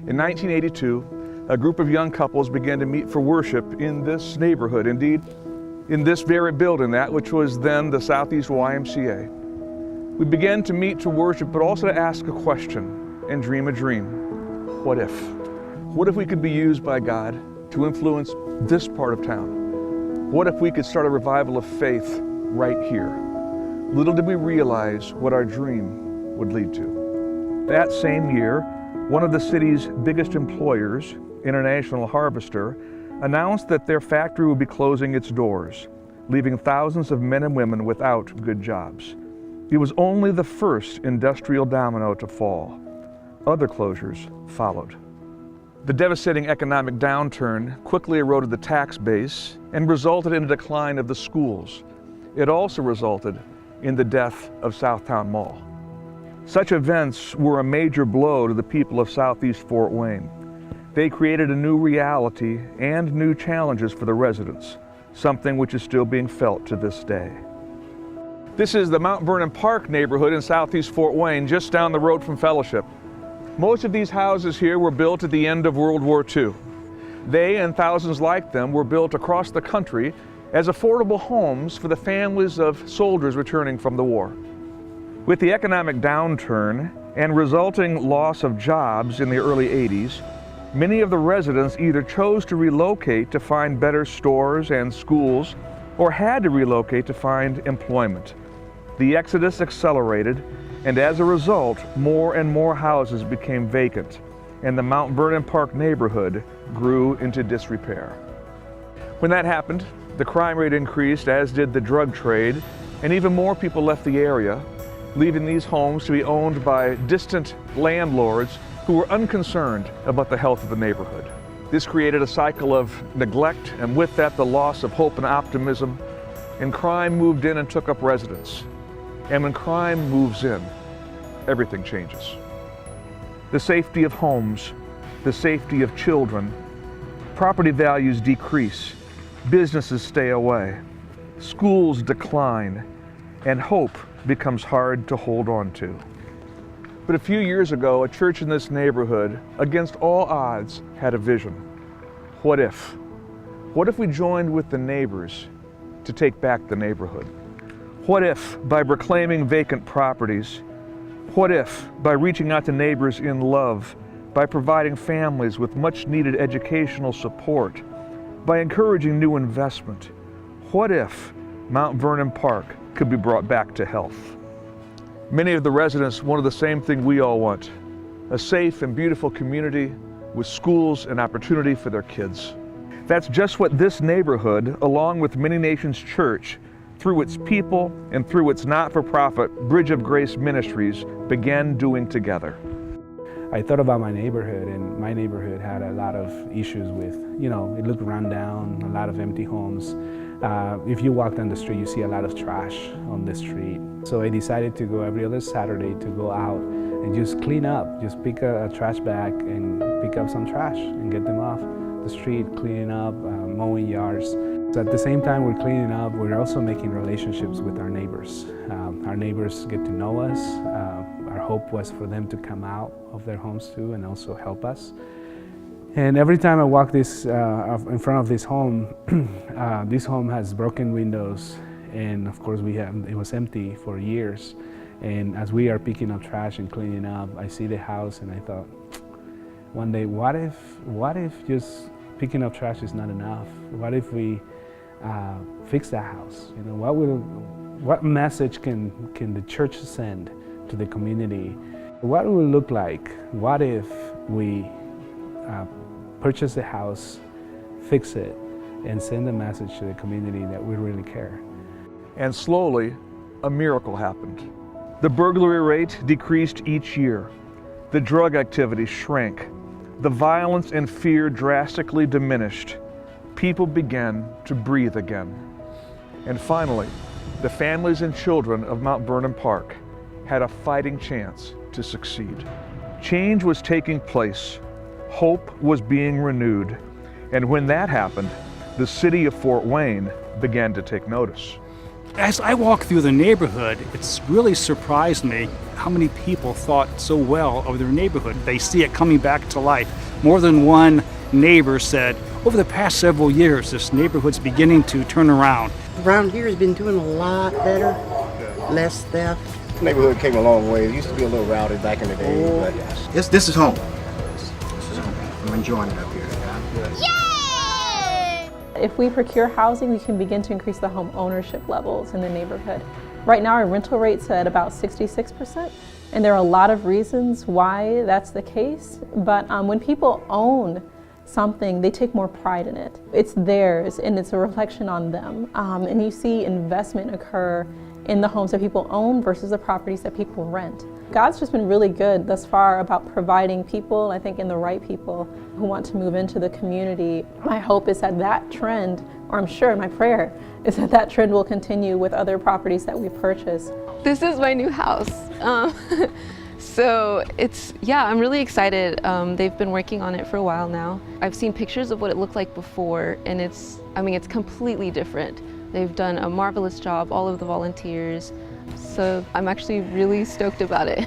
In 1982, a group of young couples began to meet for worship in this neighborhood, indeed, in this very building, that which was then the Southeast YMCA. We began to meet to worship, but also to ask a question and dream a dream. What if? What if we could be used by God to influence this part of town? What if we could start a revival of faith right here? Little did we realize what our dream would lead to. That same year, one of the city's biggest employers, International Harvester, announced that their factory would be closing its doors, leaving thousands of men and women without good jobs. It was only the first industrial domino to fall. Other closures followed. The devastating economic downturn quickly eroded the tax base and resulted in a decline of the schools. It also resulted in the death of Southtown Mall. Such events were a major blow to the people of Southeast Fort Wayne. They created a new reality and new challenges for the residents, something which is still being felt to this day. This is the Mount Vernon Park neighborhood in Southeast Fort Wayne, just down the road from Fellowship. Most of these houses here were built at the end of World War II. They and thousands like them were built across the country as affordable homes for the families of soldiers returning from the war. With the economic downturn and resulting loss of jobs in the early 80s, many of the residents either chose to relocate to find better stores and schools or had to relocate to find employment. The exodus accelerated, and as a result, more and more houses became vacant, and the Mount Vernon Park neighborhood grew into disrepair. When that happened, the crime rate increased, as did the drug trade, and even more people left the area, leaving these homes to be owned by distant landlords who were unconcerned about the health of the neighborhood. This created a cycle of neglect, and with that, the loss of hope and optimism, and crime moved in and took up residence. And when crime moves in, everything changes. The safety of homes, the safety of children, property values decrease, businesses stay away, schools decline, and hope becomes hard to hold on to. But a few years ago, a church in this neighborhood, against all odds, had a vision. What if? What if we joined with the neighbors to take back the neighborhood? What if, by reclaiming vacant properties, what if, by reaching out to neighbors in love, by providing families with much needed educational support, by encouraging new investment, what if Mount Vernon Park could be brought back to health? Many of the residents wanted the same thing we all want, a safe and beautiful community with schools and opportunity for their kids. That's just what this neighborhood, along with Many Nations Church, through its people and through its not-for-profit Bridge of Grace Ministries, began doing together. I thought about my neighborhood, and my neighborhood had a lot of issues with, it looked run down, a lot of empty homes. If you walk down the street, you see a lot of trash on the street. So I decided to go every other Saturday to go out and just clean up, just pick a trash bag and pick up some trash and get them off the street, cleaning up, mowing yards. So at the same time we're cleaning up, we're also making relationships with our neighbors. Our neighbors get to know us. Our hope was for them to come out of their homes too and also help us. And every time I walk this in front of this home has broken windows, and of course it was empty for years. And as we are picking up trash and cleaning up, I see the house and I thought, one day, what if just picking up trash is not enough? What if we fix that house? What message can the church send to the community? What will it look like? What if we purchase the house, fix it, and send a message to the community that we really care? And slowly, a miracle happened. The burglary rate decreased each year. The drug activity shrank. The violence and fear drastically diminished. People began to breathe again. And finally, the families and children of Mount Vernon Park had a fighting chance to succeed. Change was taking place. Hope was being renewed. And when that happened, the city of Fort Wayne began to take notice. As I walk through the neighborhood, it's really surprised me how many people thought so well of their neighborhood. They see it coming back to life. More than one neighbor said, over the past several years, this neighborhood's beginning to turn around. Around here has been doing a lot better, less theft. The neighborhood came a long way. It used to be a little rowdy back in the day, but This is home. This is home. I'm enjoying it up here. If we procure housing, we can begin to increase the home ownership levels in the neighborhood. Right now, our rental rate's at about 66%, and there are a lot of reasons why that's the case. But when people own something, they take more pride in it. It's theirs, and it's a reflection on them. And you see investment occur in the homes that people own versus the properties that people rent. God's just been really good thus far about providing people, I think, and the right people who want to move into the community. My hope is that that trend, or I'm sure my prayer, is that that trend will continue with other properties that we purchase. This is my new house. So I'm really excited. They've been working on it for a while now. I've seen pictures of what it looked like before, and it's completely different. They've done a marvelous job, all of the volunteers. So I'm actually really stoked about it.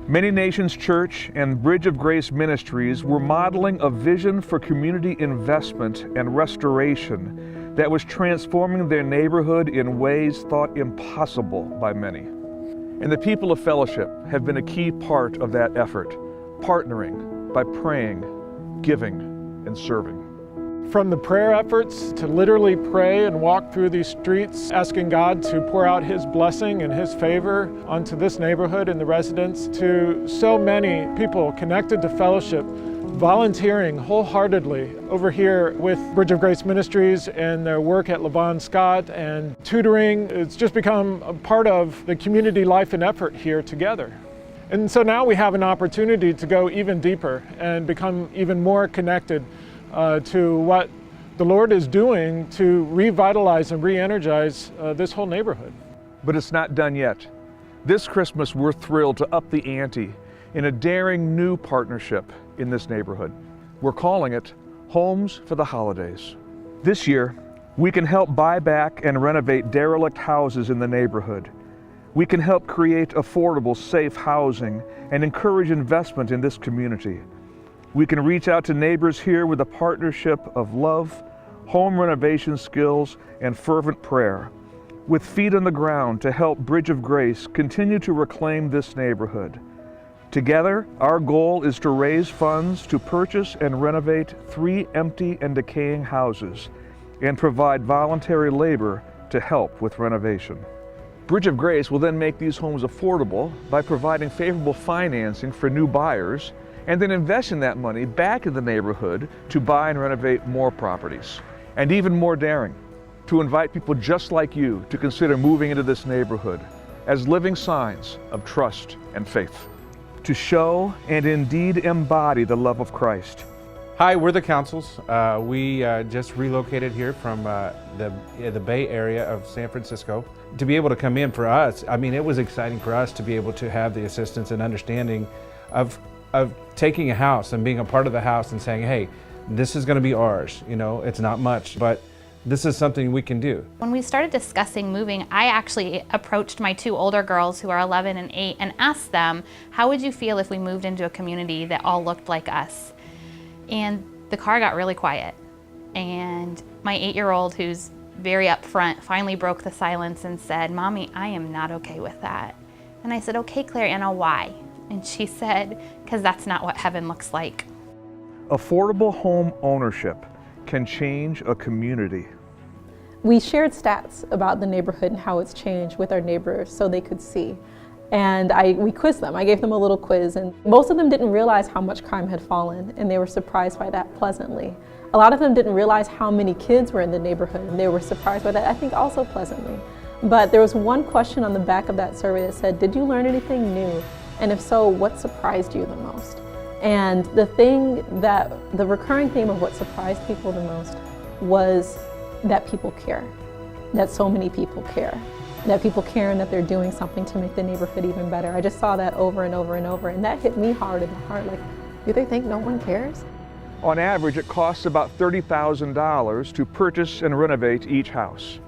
Many Nations Church and Bridge of Grace Ministries were modeling a vision for community investment and restoration that was transforming their neighborhood in ways thought impossible by many. And the people of Fellowship have been a key part of that effort, partnering by praying, giving, and serving. From the prayer efforts to literally pray and walk through these streets, asking God to pour out His blessing and His favor onto this neighborhood and the residents, to so many people connected to Fellowship, volunteering wholeheartedly over here with Bridge of Grace Ministries and their work at Levon Scott and tutoring. It's just become a part of the community life and effort here together. And so now we have an opportunity to go even deeper and become even more connected to what the Lord is doing to revitalize and re-energize this whole neighborhood. But it's not done yet. This Christmas, we're thrilled to up the ante in a daring new partnership in this neighborhood. We're calling it Homes for the Holidays. This year, we can help buy back and renovate derelict houses in the neighborhood. We can help create affordable, safe housing and encourage investment in this community. We can reach out to neighbors here with a partnership of love, home renovation skills, and fervent prayer, with feet on the ground to help Bridge of Grace continue to reclaim this neighborhood. Together, our goal is to raise funds to purchase and renovate 3 empty and decaying houses and provide voluntary labor to help with renovation. Bridge of Grace will then make these homes affordable by providing favorable financing for new buyers and then investing that money back in the neighborhood to buy and renovate more properties. And even more daring, to invite people just like you to consider moving into this neighborhood as living signs of trust and faith, to show and indeed embody the love of Christ. Hi, we're the Councils. We just relocated here from the Bay Area of San Francisco. To be able to come in for us, it was exciting for us to be able to have the assistance and understanding of taking a house and being a part of the house and saying, hey, this is going to be ours. It's not much, but this is something we can do. When we started discussing moving, I actually approached my 2 older girls who are 11 and 8 and asked them, how would you feel if we moved into a community that all looked like us? And the car got really quiet. And my 8-year-old, who's very upfront, finally broke the silence and said, Mommy, I am not okay with that. And I said, okay, Claire Anna, why? And she said, because that's not what heaven looks like. Affordable home ownership can change a community. We shared stats about the neighborhood and how it's changed with our neighbors so they could see. And we quizzed them. I gave them a little quiz, and most of them didn't realize how much crime had fallen, and they were surprised by that pleasantly. A lot of them didn't realize how many kids were in the neighborhood, and they were surprised by that, I think also pleasantly. But there was one question on the back of that survey that said, did you learn anything new? And if so, what surprised you the most? And the recurring theme of what surprised people the most was that people care, that so many people care, that people care and that they're doing something to make the neighborhood even better. I just saw that over and over and over, and that hit me hard in the heart. Like, do they think no one cares? On average, it costs about $30,000 to purchase and renovate each house.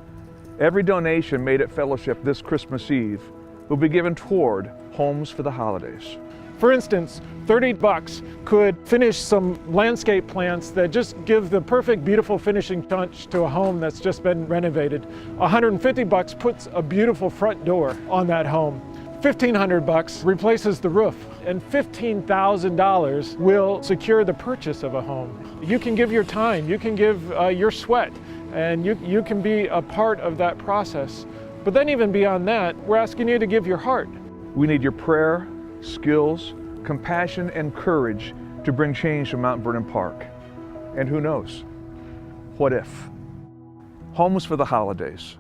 Every donation made at Fellowship this Christmas Eve will be given toward Homes for the Holidays. For instance, $30 could finish some landscape plants that just give the perfect, beautiful finishing touch to a home that's just been renovated. $150 puts a beautiful front door on that home. $1,500 replaces the roof, and $15,000 will secure the purchase of a home. You can give your time, you can give your sweat, and you can be a part of that process. But then even beyond that, we're asking you to give your heart. We need your prayer, skills, compassion, and courage to bring change to Mount Vernon Park. And who knows? What if? Homes for the Holidays.